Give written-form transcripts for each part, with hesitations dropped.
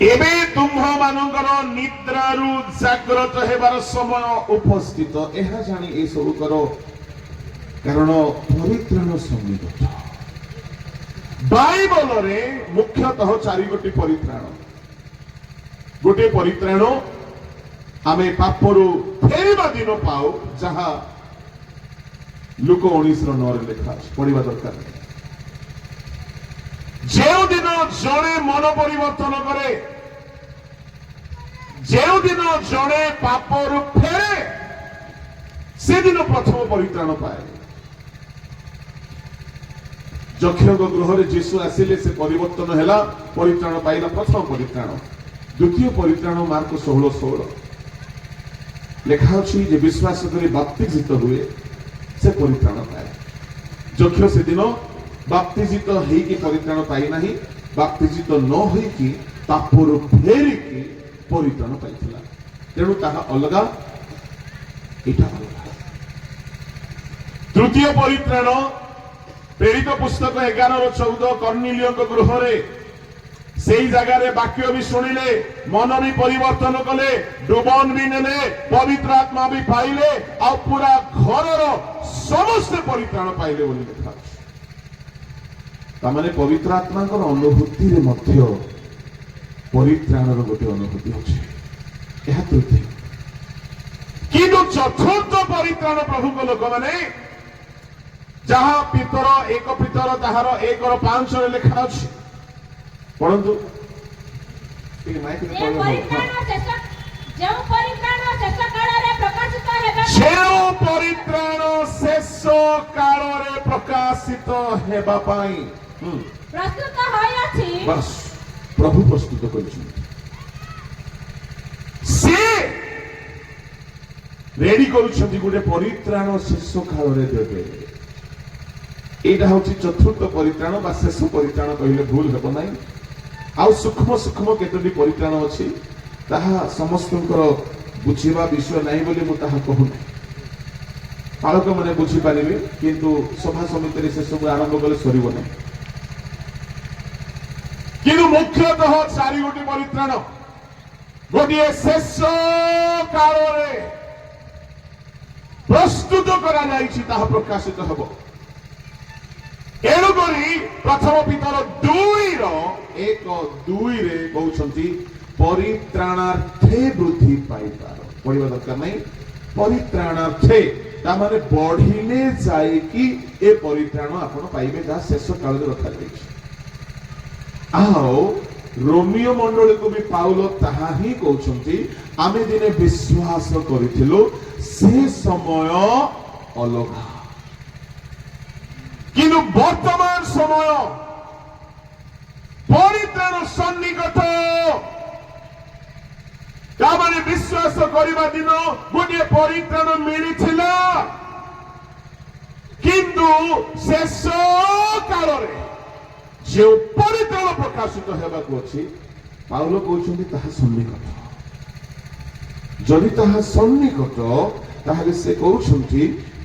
एबे तुम्ह मानकर निद्रारु जाग्रत हेबार समय उपस्थित एहा जानी ए सब करो कारण परित्राण सन्निकट बाइबल रे मुख्यतः चारि गोटी परित्राण गोटे परित्राण आमे पापरु फेरिबा दिन पाऊ जहा लुक 19:9 रे लिखा पढ़िबा दरकार जेउ दिन जड़े मन परिवर्तन करे जेउ दिन जड़े पापरु फेरे से दिन प्रथम परित्राण पाए जक्षक गृह जीशु आसिले से परिवर्तन हैला परित्राण पाइला प्रथम परित्राण द्वितीय परित्राण मार्क 16:16 लिखा अछि जे विश्वास करी बाप्तिजित हुए से परित्राण पाए जक्ष से दिन बाप्तिजित हेकी परित्राण पाई नाही बाप्तिजित न होईकी पापरु फेरिकी परित्राण पाइथिला तेणु ताहा अलगा एटा अलगा तृतीय परित्राण प्रेरित पुस्तक 11:14 कर्निलियो गृह रे सेई जगह रे वाक्य भी सुनिले मन भी परिवर्तन कले डुबन भी नेले पवित्र आत्मा भी पाइले आ पूरा घर समस्त परित्राण पाइले बोली लिखा तामाने पवित्र आत्मा अनुभूति रे मध्य परित्राण गोटे अनुभूति अच्छे यह तृतीय किंतु चतुर्थ परित्राण प्रभु को लोक माने जहाँ पितर एक पितर ताहार 1:5 रे लिखा अछि पढ़ंतु प्रकाशित हेबा पाई प्रस्तुत होयछि बस प्रभु प्रस्तुत करिछन से रेडी करूछन गोटे परित्राण शेष काल रे देबे एटा होछि चतुर्थ परित्राण बा शेष परित्राण कहिले भूल हेबो नाही आउ सूक्ष्म सूक्ष्म केतोटी परित्राण अछि ताहा समस्तंकर बुझिबा विषय नाही बोली मु ताहा कहू पालक माने बुझी पारिबे किंतु सभा समिति रे से सब आरंभ कले सरिबो नाही किंतु मुख्यतः चारि गोटी परित्राण गोटे शेष काल रे प्रस्तुत करा जाइछि ताहा प्रकाशित हेबो एणुकरी प्रथम पितर 2:1-2 रे कहउछंती परित्राणार्थे वृद्धि पाइबार पढ़िबा दरकार नहीं परित्राणार्थे ता माने बढ़िले जाय कि ए परित्राण आपण पाइबे जा शेष काल रे रखा जाइछि आओ रोमियो मंडल को भी पाउलो ताहा ही कहउछंती आमे दिने विश्वास करिथिलो से समय अलगा किंतु वर्तमान समय परित्राण सन्निकट तामाने विश्वास करिबा दिन गोटे परित्राण मिलिथिला किंतु शेष काल रे जे परित्राण प्रकाशित हेबाकु अछि पाउलो कहउछन्ती ताहा सन्निकट जदि ताहा सन्निकट ताहाले से कहउछन्ती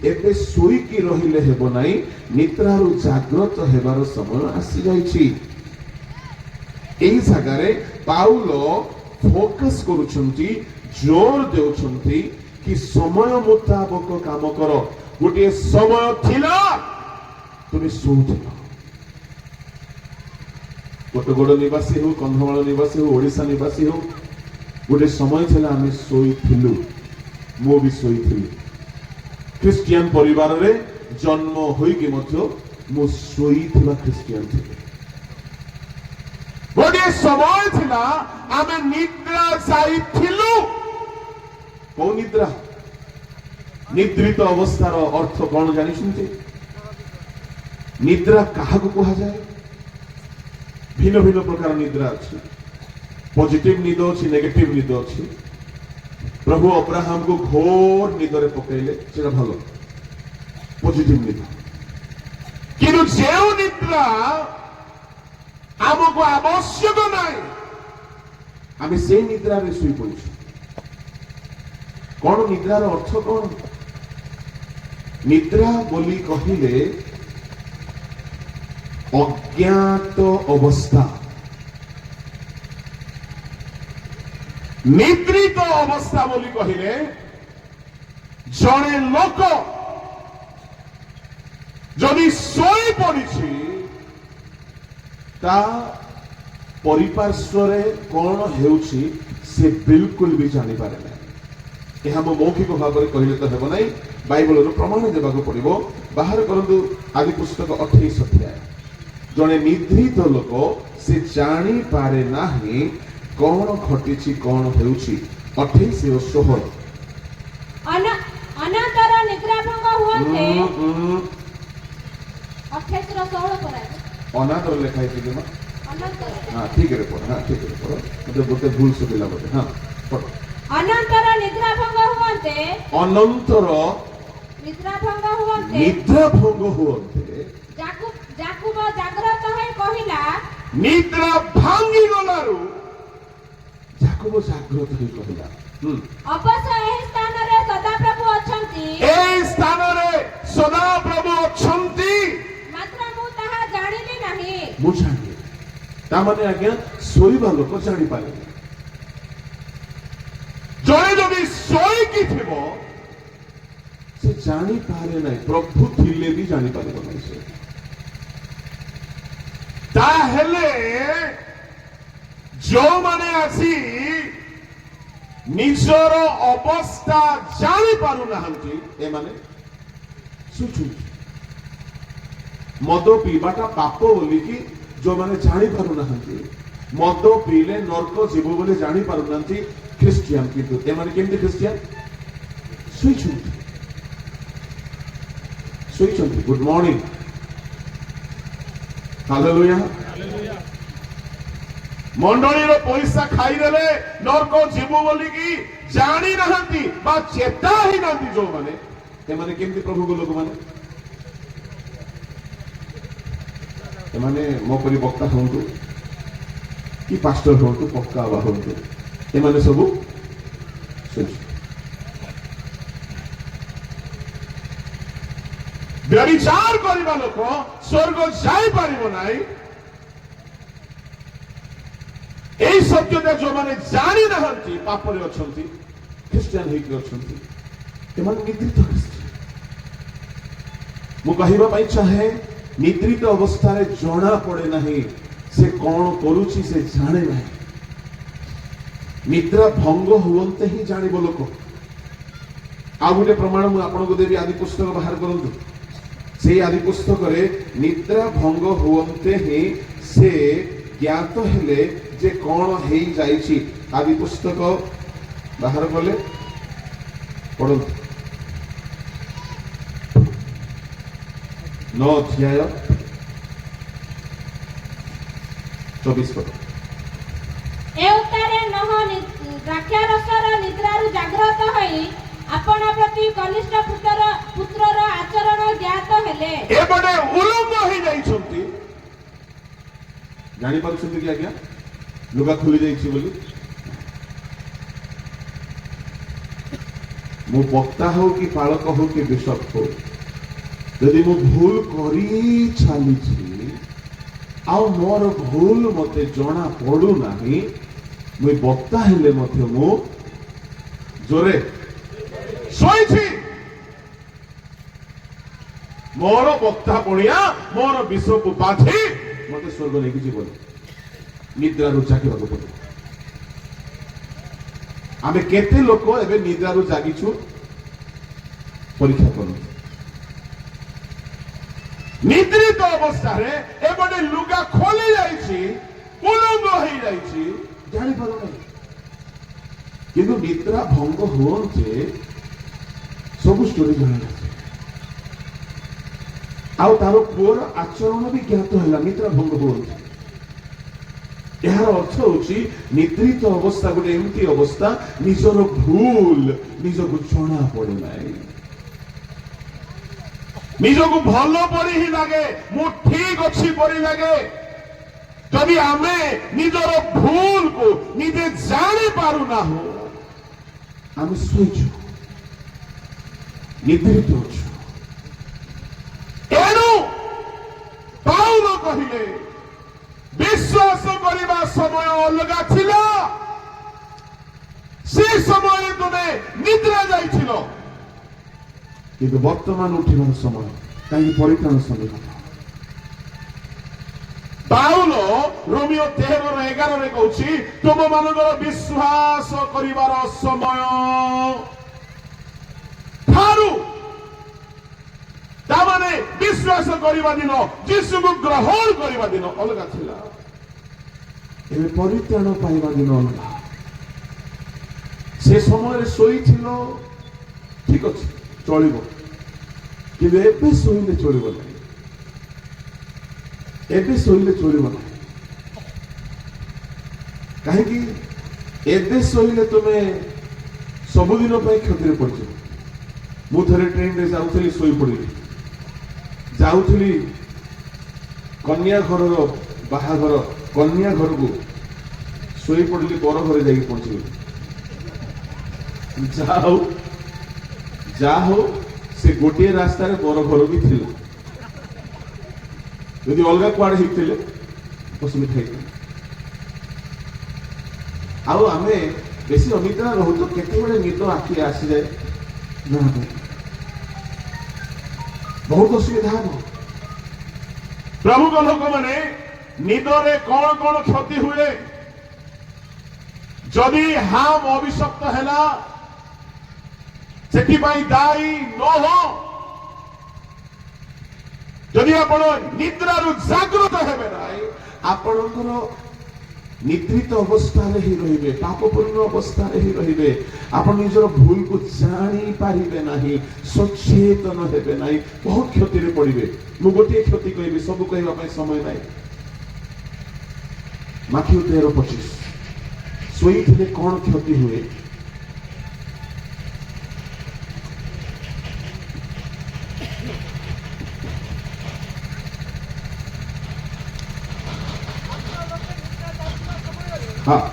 एबे सोईकी रहिले हेबो नाही निद्रारु जाग्रत हेबार समय आसी जाइछि एई जगारे पाउलो फोकस करूछन्ती जोर देउछन्ती कि समय मुताबिक काम करो गोटे समय थिला तुम सोउथिल कोटगोड़ निवासी हो कंधमाल निवासी हो ओडिशा निवासी हो गोटे समय थिला आमे सोइथिलु मो भी सोइथिलु क्रिश्चियन परिवार रे जन्म होई के मध्य मो सोइथिबा क्रिश्चियन थिले गोटे समय थिला आमे निद्रा जाइथिलु को निद्रा निद्रित अवस्थार अर्थ कोन जानि सुनते निद्रा काहाको कहा जाए भिन्न भिन्न प्रकार निद्रा अछि पॉजिटिव निद अछि नेगेटिव निद अछि प्रभु अब्राहम को घोर निदरे पकड़े से भल पॉजिटिव निद किंतु जो निद्रा आमको आवश्यक नहीं आम से निद्रा रे सुई पड़ू कौन निद्रार अर्थ कौन निद्रा बोली कहिले अज्ञात अवस्था निद्रित अवस्था बोली कहिले जड़े लोक जदि शोई पड़ी ता परिपार्श्व कौन हेउछि से बिल्कुल भी जानी पारे ना। यह हम मौखिक भाव में कहले तो हेब नहीं, बाइबल प्रमाण देवाक पड़ो। बाहर करंतु आदि पुस्तक 28 अध्याय। जड़े निद्रित लोक से जानी पारे नाही कौन घटी कौन हेउछि 28 और 16। अनंतर निद्रा भंग हुअन्ते 28 रो 16 पर अनादर लिखा है मां। अनंतर हाँ ठीक है पढ़ो, हाँ ठीक है पढ़ो, मतलब गोटे भूल सुबिला बोले। हाँ पढ़ो। अनंतर निद्रा भंग हुअन्ते अनंतर निद्रा भंग निद्रा भंग हुअन्ते हुअन्ते जाकुब जाग्रत है कहिला निद्रा भांगी गलारु जाकुब जाग्रत है कहिला अवश्य एही स्थान रे सदा प्रभु अछंती ए स्थान रे सदा प्रभु अछंती मात्र मु ताहा जानिली नाही। मु जानि ता माने आज्ञा सोईबा लोक जानि पारे जड़े जदि सोई की थिबो से जानी पारे नहीं, प्रभु थिले भी जानी पारे नहीं से। ताहेले जो माने आसी निजर अवस्था जानी पारु नाहंती ए माने सुचु मद पीबाटा पाप बोली कि जो माने जानी पारु नाहंती मद पीले नरक जीव बोली जानी पारु नाहंती क्रिश्चियन किंतु ए माने केमती क्रिश्चियन सुचु सुचु। Good morning hallelujah. मंडली पैसा खाईदेले नरक जीव बोली कि जानी नाहंती बा चेता ही नाहंती जो माने ए माने केमती प्रभु को लोक माने ए माने मो परि वक्ता होंतु कि पास्टर होंतु पक्का आवा होंतु ए माने सबु सुच व्यभिचार करबा लोक स्वर्ग जाई पारिबो नाही। এই সত্যটা जो माने जानी नाहंती पाप रे अछंती क्रिश्चियन हे के अछंती एमान निद्रित क्रिश्चियन मु कहिबा पई चाहे निद्रित अवस्था रे जणा पड़े नाही से कोन करूची से जाने नाही। निद्रा भंग हुवंते ही जानिबो लोक। आ गुटे प्रमाण मु आपन को देबी आदि पुस्तक बाहर करंतु से आदि पुस्तक रे निद्रा भंग हुवंते ही से ज्ञात हेले जे कौन हे जाइछि आदि पुस्तक बाहर गले पढ़ो 9 अध्याय 24 पद। एउतारे नह द्राक्षारसर निद्रारु जाग्रत होई आपण प्रति कनिष्ठ पुत्रर आचरण ज्ञात हेले एबडे उलंग हे जाइछंती जानि पारुछंती कि आज्ञा लुगा खुली जाइछि बोली मु वक्ता हो कि पालक हो कि बिशप हो यदि मु भूल करी छाली आ मोर भूल मते जणा पड़ू नाही मु वक्ता हेले मध्य मु जोरे सोइछि मोर वक्ता पड़िया मोर विश्व को बाधी मते स्वर्ग लेके जीवन निद्रारु जागिबाक पड़े। आमे केते लोक एबे निद्रारु जागिछु परीक्षा करू। निद्रित अवस्था रे एबडे लुगा खोली जाइछि उलंग होई जाइछि जानि पारो नै किंतु निद्रा भंग होते सब स्टोरी जानि आउ तारो पुअर आचरण भी ज्ञात हैला निद्रा भंग होते। यार अर्थ होची निद्रित अवस्था गोटे एमती अवस्था निजर भूल निजको जणा पड़े नाही निजको भल पड़ी ही लगे मु ठीक अच्छी पड़ी लगे। जदि आमे निजर भूल को निजे जानी पारु ना हो आमे सोचु निद्रित होछु। एनु पाउल कहिले विश्वास करने समय अलग थिला নিদ্রা যাইছিল কিন্তু বর্তমান উঠিবার সময় কাহিଁକି ପରିତ୍ରାଣ ସମୟ ପାଉଲ ରୋମିଓ 13:11 କହୁଛି ତୁମମାନଙ୍କର ବିଶ୍ୱାସ କରିବାର ସମୟ ଠାରୁ ତାମାନେ ବିଶ୍ୱାସ କରିବା ଦିନ ଯୀଶୁକୁ ଗ୍ରହଣ କରିବା ଦିନ ଅଲଗା ଥିଲା ଏବେ ପରିତ୍ରାଣ ପାଇବା ଦିନ ଅଲଗା ସେ ସମୟରେ ଶୋଇଥିଲ ଠିକ ଅଛି ଚଳିବ କିନ୍ତୁ ଏବେ ଶୋଇଲେ ଚଳିବ ନାହିଁ ଏବେ ଶୋଇଲେ ଚଳିବ ନାହିଁ କାହିଁକି ଏବେ ଶୋଇଲେ ତୁମେ ସବୁଦିନ ପାଇଁ କ୍ଷତିରେ ପଡିଯିବ ମୁଁ ଥରେ ଟ୍ରେନରେ ଯାଉଥିଲି ଶୋଇପଡ଼ିଲି ଯାଉଥିଲି କନ୍ୟା ଘରର ବାହାଘର କନ୍ୟା ଘରକୁ ଶୋଇପଡ଼ିଲି ବର ଘରେ ଯାଇକି ପହଞ୍ଚିଗଲି ଯାହା ହଉ ସେ ଗୋଟିଏ ରାସ୍ତାରେ ବର ଘର ବି ଥିଲା ଯଦି ଅଲଗା କୁଆଡେ ହେଇଥିଲେ ଅସୁବିଧା ହେଇଥିଲା ଆଉ ଆମେ ବେଶୀ ଅନିଦ୍ରା ରହୁଛୁ କେତେବେଳେ ନିଦ ଆଖି ଆସିଯାଏ ବହୁତ ଅସୁବିଧା ହବ ପ୍ରଭୁଙ୍କ ଲୋକମାନେ ନିଦରେ କଣ କଣ କ୍ଷତି ହୁଏ ଯଦି ହାମ ଅଭିଶପ୍ତ ହେଲା ସେଥିପାଇଁ ଦାୟୀ ନ ହୋ ଯଦି ଆପଣ ନିଦ୍ରାରୁ ଜାଗ୍ରତ ହେବେ ନାହିଁ ଆପଣଙ୍କର ନିଦ୍ରିତ ଅବସ୍ଥାରେ ହିଁ ରହିବେ ପାପପୂର୍ଣ୍ଣ ଅବସ୍ଥାରେ ହିଁ ରହିବେ ଆପଣ ନିଜର ଭୁଲକୁ ଜାଣିପାରିବେ ନାହିଁ ସଚେତନ ହେବେ ନାହିଁ ବହୁତ କ୍ଷତିରେ ପଡିବେ ମୁଁ ଗୋଟିଏ କ୍ଷତି କହିବି ସବୁ କହିବା ପାଇଁ ସମୟ ନାହିଁ ମାଥିଉ 13:25 ଶୋଇଥିଲେ କଣ କ୍ଷତି ହୁଏ हाँ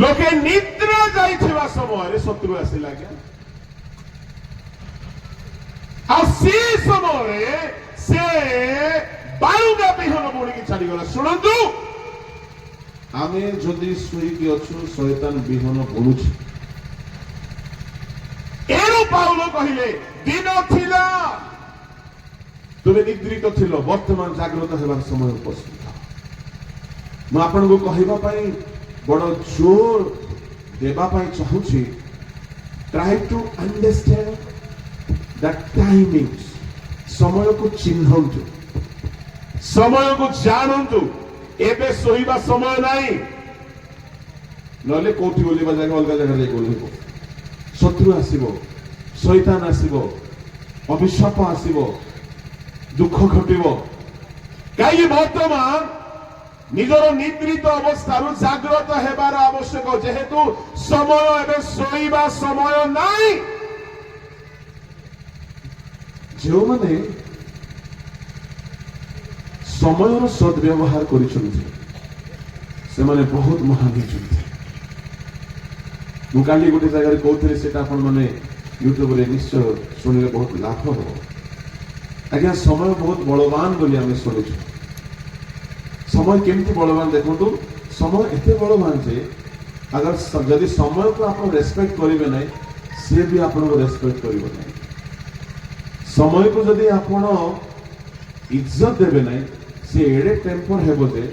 लोके निद्रा जाइथिबा समय शत्रु आसिला क्या आ से समय से बारुगा बिहन बोली की छाड़ी गला सुनंतु आमे जदि सोई की अछु शैतान बिहन बोलुछ एरो पाउलो कहिले दिन थिला तुमे निद्रित थिलो वर्तमान जागृत हेबार समय उपस्थित मैं आपन को कहिबा पई बड़ जोर देबा पई चाहूची try to understand the timings समय को चिन्हंतु समय को जानंतु एबे सोहिबा समय नाही नले कोठी बोलिबा जगह अलगा जगह जाई बोलिबो शत्रु आसीबो शैतान आसीबो अभिशाप आसीबो दुख घटिब कहीं बर्तमान निजर निद्रित अवस्था जाग्रत हेबार आवश्यक जेहेतु समय एवं शोइबा समय नहीं जो माने समय सद्व्यवहार करिसंती से माने बहुत महान होइसंती मु काली गोटे जगह कहते सेटा आपण माने यूट्यूब रे निश्चय सुनिले बहुत लाभ हो आज्ञा समय बहुत बलवान बोली आम शुणु समय केमती बलवान देखो समय एते बलवान जे अगर जदि समय को आप रेस्पेक्ट करेंगे ना सी भी आप रेस्पेक्ट करेंगे ना समय को जदि आप इज्जत देवे ना सी एडे टेम्पर हे जे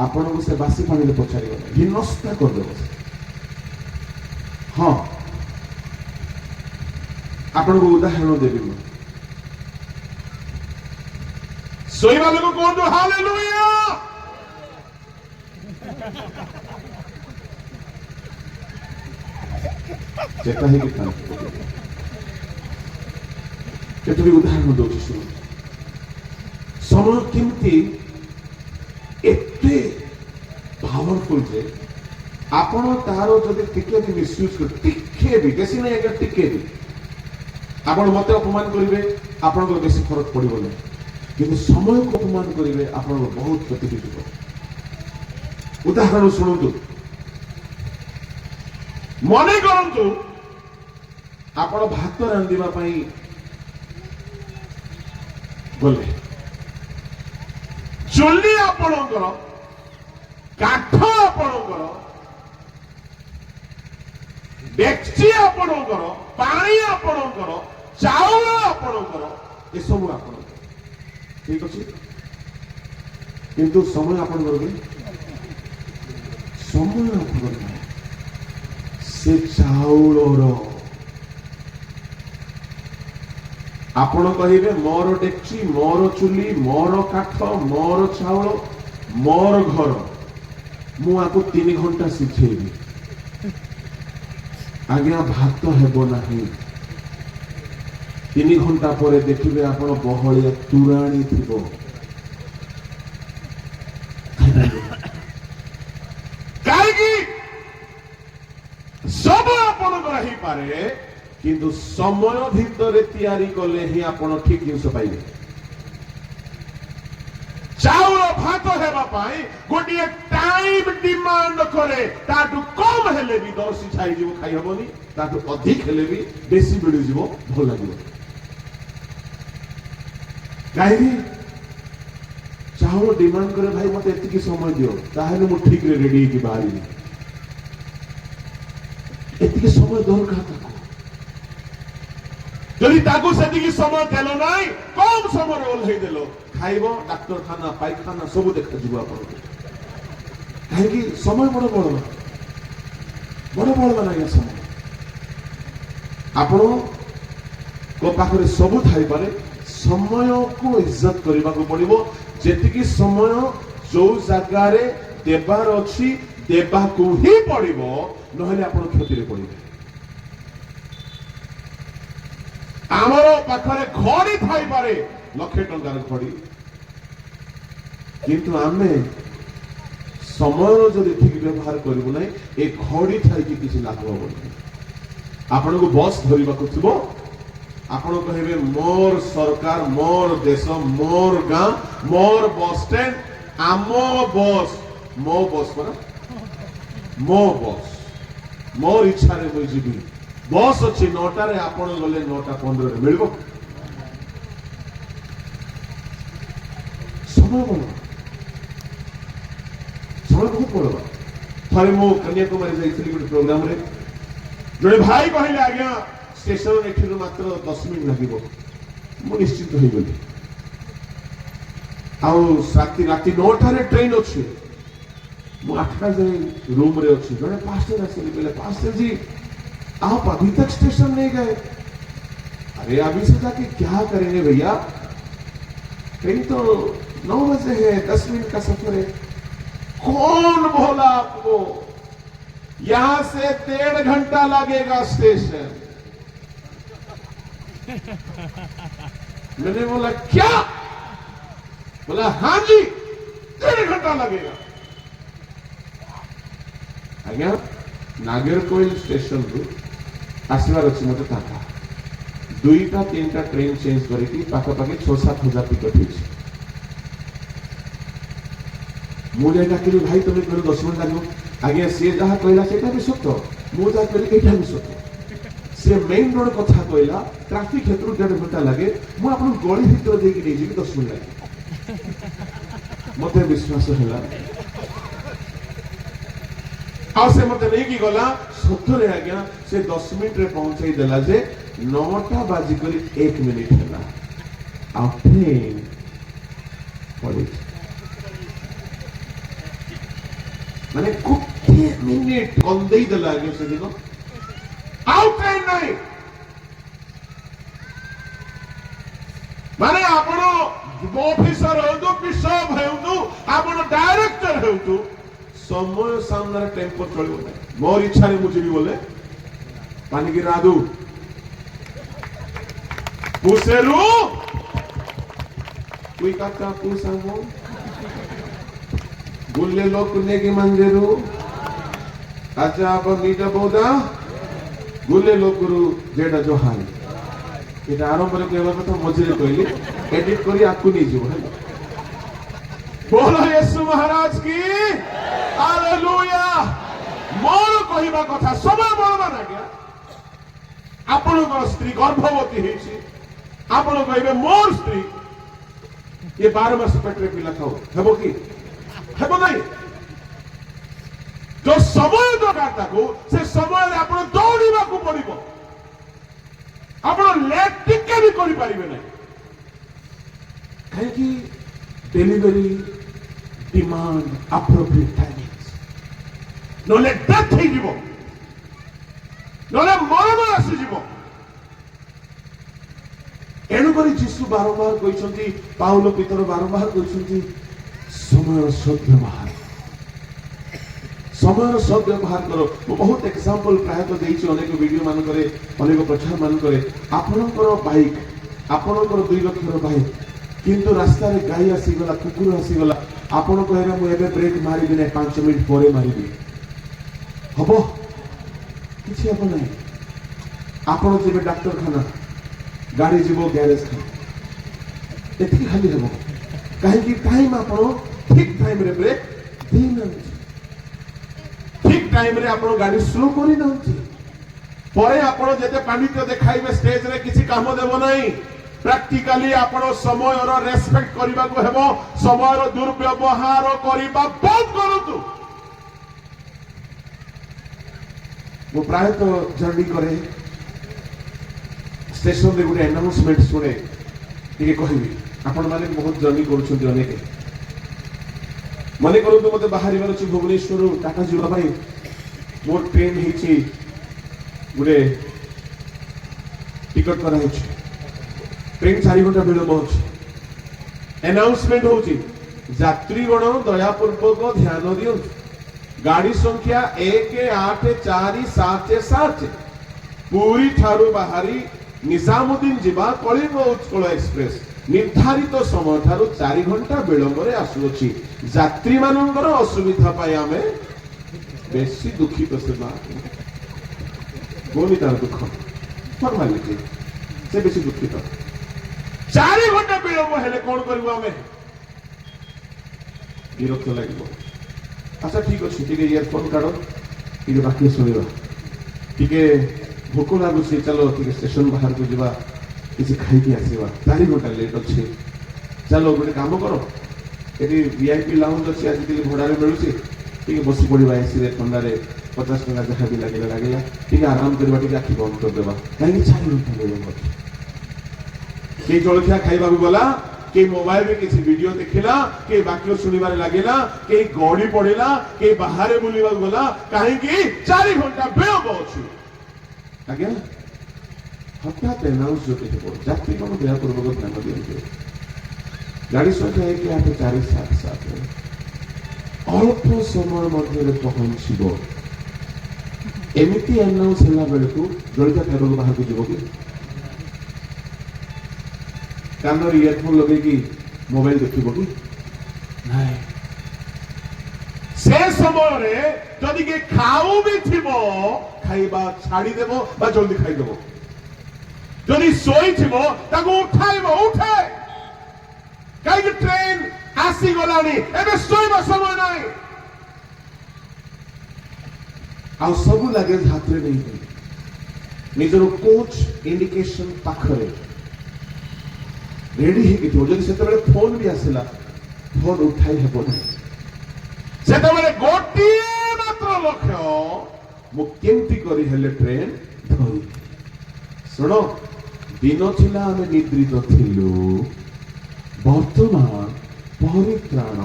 आपन को से बासी पानी पचार हिनस्ता करदे हाँ आपन को उदाहरण देवी मैं सोईबा लोग कहतु हालेलुया चेता है कितना केतरी उदाहरण दोची सुन समय केमती एते पावरफुल जे आपण तारो जदि टिके भी मिसयूज कर टिके भी बेसी नहीं अगर टिके भी आपण मते अपमान करिवे आपण को बेसी फरक पड़िबो नहीं किंतु समय को अपमान करेंगे आप बहुत क्षति हो उदाहरण शुणु मन करूँ आप भात रांधिबा गले चुली आपणकर କାଠ ଆପଣଙ୍କର, ଡେକ୍ଚି ଆପଣଙ୍କର, ପାଣି ଆପଣଙ୍କର, ଚାଉଳ ଆପଣଙ୍କର, ଏସବୁ ଆପଣଙ୍କର। ଠିକ ଅଛି, କିନ୍ତୁ ସମୟ ଆପଣଙ୍କର କି? ସମୟ ଆପଣଙ୍କର ନାହିଁ। ସେ ଚାଉଳର ଆପଣ କହିବେ ମୋର ଡେକ୍ଚି, ମୋର ଚୁଲି, ମୋର କାଠ, ମୋର ଚାଉଳ, ମୋର ଘର, ମୁଁ ଆକୁ 3 ଘଣ୍ଟା ଶିଖେଇବି। ଆଜ୍ଞା ଭାତ ହେବ ନାହିଁ। 3 ଘଣ୍ଟା ପରେ ଦେଖିବେ ଆପଣ ବହଳିଆ ତୁରାଣୀ ଥିବ। କାହିଁକି? ସବୁ ଆପଣଙ୍କର ହେଇପାରେ, କିନ୍ତୁ ସମୟ ଭିତରେ ତିଆରି କଲେ ହିଁ ଆପଣ ଠିକ ଜିନିଷ ପାଇବେ। ଚାଉଳ ଭାତ ହେବା ପାଇଁ ଗୋଟିଏ ଟାଇମ ଡିମାଣ୍ଡ କରେ। ତାଠୁ କମ ହେଲେ ବି ଦର ସିଝା ହେଇଯିବ, ଖାଇ ହବନି। ତାଠୁ ଅଧିକ ହେଲେ ବି ବେଶୀ ମିଳିଯିବ, ଭଲ ଲାଗିବ। କାହିଁକି? ଚାଉଳ ଡିମାଣ୍ଡ କରେ, ଭାଇ ମତେ ଏତିକି ସମୟ ଦିଅ, ତାହେଲେ ମୁଁ ଠିକରେ ରେଡି ହେଇକି ବାହାରିବି। ଏତିକି ସମୟ ଦରକାର ତାକୁ। ଯଦି ତାକୁ ସେତିକି ସମୟ ଦେଲ ନାହିଁ, କମ ସମୟରେ ଓହ୍ଲେଇ ଦେଲ, ଖାଇବ, ଡାକ୍ତରଖାନା ପାଇଖାନା ସବୁ ଦେଖାଯିବ ଆପଣଙ୍କୁ। କାହିଁକି? ସମୟ ବଡ ବଳବାନ, ବଡ ବଳବାନ। ଆଜ୍ଞା ସମୟ ଆପଣଙ୍କ ପାଖରେ ସବୁ ଥାଇପାରେ, ସମୟକୁ ଇଜ୍ଜତ କରିବାକୁ ପଡିବ। ଯେତିକି ସମୟ ଯୋଉ ଜାଗାରେ ଦେବାର ଅଛି ଦେବାକୁ ହିଁ ପଡିବ, ନହେଲେ ଆପଣ କ୍ଷତିରେ ପଡିବେ। ଆମର ପାଖରେ ଘଡି ଥାଇପାରେ, 1,00,000 ଟଙ୍କାର ଘଡି, କିନ୍ତୁ ଆମେ ସମୟର ଯଦି ଠିକ ବ୍ୟବହାର କରିବୁ ନାହିଁ, ଏ ଘଡି ଥାଇକି କିଛି ଲାଭ ହବନି। ଆପଣଙ୍କୁ ବସ୍ ଧରିବାକୁ ଥିବ, ଆପଣ କହିବେ ମୋର ସରକାର, ମୋର ଦେଶ, ମୋର ଗାଁ, ମୋର ବସ୍ ଷ୍ଟାଣ୍ଡ, ଆମ ବସ୍, ମୋ ବସ୍ ପରା, ମୋ ବସ୍, ମୋର ଇଚ୍ଛାରେ ମୁଁ ଯିବି। ବସ୍ ଅଛି 9ଟାରେ, ଆପଣ ଗଲେ 9:15ରେ ମିଳିବ? ସମୟ ବଳ, ସମୟ ବହୁତ ବଳ। ଥରେ ମୁଁ କନ୍ୟାକୁମାରୀ ଯାଇଥିଲି ଗୋଟେ ପ୍ରୋଗ୍ରାମରେ, ଜଣେ ଭାଇ କହିଲେ ଆଜ୍ଞା ଷ୍ଟେସନ ଏଠିରୁ ମାତ୍ର 10 ମିନିଟ୍ ଲାଗିବ। ମୁଁ ନିଶ୍ଚିନ୍ତ ହେଇଗଲି। ଆଉ ରାତି 9ଟାରେ ଟ୍ରେନ ଅଛି, ମୁଁ 8ଟା ଯାଏ रूम रे अच्छी। जड़े पास्टर आसिले कहले पास्टर जी आप अभी तक स्टेशन नहीं गए। अरे अभी से जाके क्या करेंगे भैया, ट्रेन तो 9 बजे है, 10 मिनट का सफर है। कौन बोला आपको, यहां से 1.5 घंटा लगेगा स्टेशन। मैंने बोला क्या, बोला हाँ जी 1.5 घंटा लगेगा। आज्ञा नागेरकोइल स्टेशन रु आसबार अच्छी मत 2टा 3टा ट्रेन चेंज करके पाखापाखि 6-7 हजार टिकट हो। मुझे डाकिली भाई तुम कहल 10 मिनट लगे। आज्ञा सी जहाँ कहला से भी सत्य, मुझे कहली भी सत्य। सी मेन रोड कथा कहला ट्राफिक हेतु 1.5 घंटा लगे, मुझे गली भर देगी 10 मिनट लगे। मत विश्वास है से मत नहीं कि गला सतरे आज्ञा से 10 मिनट रे पहुंचाई देला जे 9टा बाजी करी 1 मिनिट है ट्रेन पड़ी माने कुछ मिनिट कंदे देला आज्ञा से दिन आउ ट्रेन नहीं माने आपण ऑफिसर हो बिशप हो आपण डायरेक्टर हो समय सामने टेम्पो चलो ना। मोर इच्छा रे मुझे भी बोले पानी की रादू पुसेरू कोई काका पुसामो गुल्ले लोग कुन्ने की मंजेरू अच्छा आप मीटा बोदा गुल्ले लोग गुरु जेडा जोहारी इटा आरंभ रे कहवा कथा मझे कहली एडिट करी आपको नहीं जीव है। बोलो यीशु महाराज की हालेलुया। मोर कहवा कथा समय बलवान आज्ञा आपण स्त्री गर्भवती होइछि आपण कहबे मोर स्त्री ये 12 मास पेटरे पिला खाओ हेबो कि हेबो नहीं समय दरकार ताकू से समय आपण दौड़ीबा को पड़िबो आपण लेट टिके भी करि परिबे नै कहीं डेलीवरी डिमांड अप्रोप्रिएट टाइमिंग्स नले डेथ ही जीवो नले मरण आसी जीवो एणुकरी जीशु बारंबार कहते पाउल पितर बारंबार कहते समय सद्व्यवहार करो बहुत एग्जांपल प्रायतः देइछि अनेक वीडियो मानकरे अनेक प्रचार मानकरे आपनकर बाइक आपनकर 2 लाख बाइक किंतु रास्ता रे गाई आसीगला कुकुर आसीगला आपण कहरा मु एबे ब्रेक मारिबि नै 5 मिनिट परे मारिबि हबो किछि हबो नै आपण जेबे डॉक्टर खाना गाड़ी जीवो गैरेज खाना एति खाली हबो काहे कि टाइम आपण ठीक टाइम रे ब्रेक देना ठीक टाइम रे आपण गाड़ी स्लो करी नथि परे आपण जेते पांडित्य देखाइबे स्टेज रे किछि काम देबो नै प्रैक्टिकली आपण समय रो रेस्पेक्ट करबा को हेबो समय रो दुर्व्यवहार करबा बंद करतु वो प्राय तो जर्नी करे स्टेशन रे गुटे अनाउंसमेंट सुने टिके कहबी आपण माने बहुत जर्नी करूछन्ती अनेक मने करू तो मते बाहरी बार छि भुवनेश्वर टाटा जिला भाई मोर ट्रेन हिची गुटे टिकट करा हिची ट्रेन 4 घंटा विलंब होछि अनाउंसमेंट होछि यात्रीगण दयापूर्वक ध्यान दियो गाड़ी संख्या 18477 पूरी ठारू बाहरी निजामुद्दीन जिबा कलिंग उत्कल एक्सप्रेस निर्धारित समय ठारू 4 घंटा विलंब रे आसुछि यात्री मानकर असुविधा पाए आमे बेसी दुखित सेबा कोनी तार दुख फॉर्मालिटी से बेसी दुखित 4 घंटा विलंब हेले कोन करबो आमे विरक्त लागिबो अच्छा ठीक अछि टिके इयरफोन काढो टिके बाकी सुनिबा टिके भूख लागुछि चलो टिके स्टेशन बाहर को जीवा किसी खाई के आसीबा 4 घंटा लेट अछि चलो गोटे काम करो एटी वीआईपी लाउंज अछि आज के भड़ा रे मिलुछि टिके बसी पड़ीबा एसी रे ठंडा रे 50 टका जहा भी लागेला टिके आराम करबा टिके आखि बंद कर देबा काहे 4 घंटा लेबो के जलखिया खाइबा को गला के मोबाइल में किसी वीडियो देखिला के वाक्य सुनिबारे लागेला के गड़ी पड़ेला के बाहर बुलिबा गला काहे कि 4 घंटा विलंब अछि आज्ञा हठात अनाउंस जो के यात्री को दया पूर्वक ध्यान दियंते गाड़ी संख्या 18477 अल्प समय मध्य पहुंचबो एमिति अनाउंस होला बेले को जलखिया खाइबा बाहर को जीवो कि कानर इयरफोन लगे कि मोबाइल देखिबो कि नाही से समय रे जदि के खाऊ भी थिबो खाइबा छाड़ी देबो बा जल्दी खाइ देबो जदि सोई थिबो ताको उठाइबो उठे काई कि ट्रेन आसी गलानी एबे सोइबा समय नाही आ सब लगेज हाथ रे नहीं निजर कोच इंडिकेशन पाखरे रेडी है कि जदि सेतबेले फोन भी आसिला फोन उठाई हेबो नै सेतबेले गोटी मात्र लक्ष्य मु केमती करी हेले ट्रेन धरि सुनो दिन थिला हमें निद्रित थिलु वर्तमान परित्राण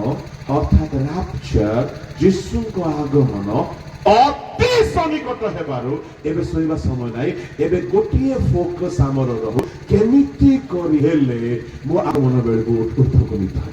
अर्थात रैप्चर यीशु को आगमन अति सन्निकट हेबारु एबे सोइबा समय नाही एबे गोटिए फोकस हमर रहु केमिति करी हेले मु आगमन बेलगु उठ करी था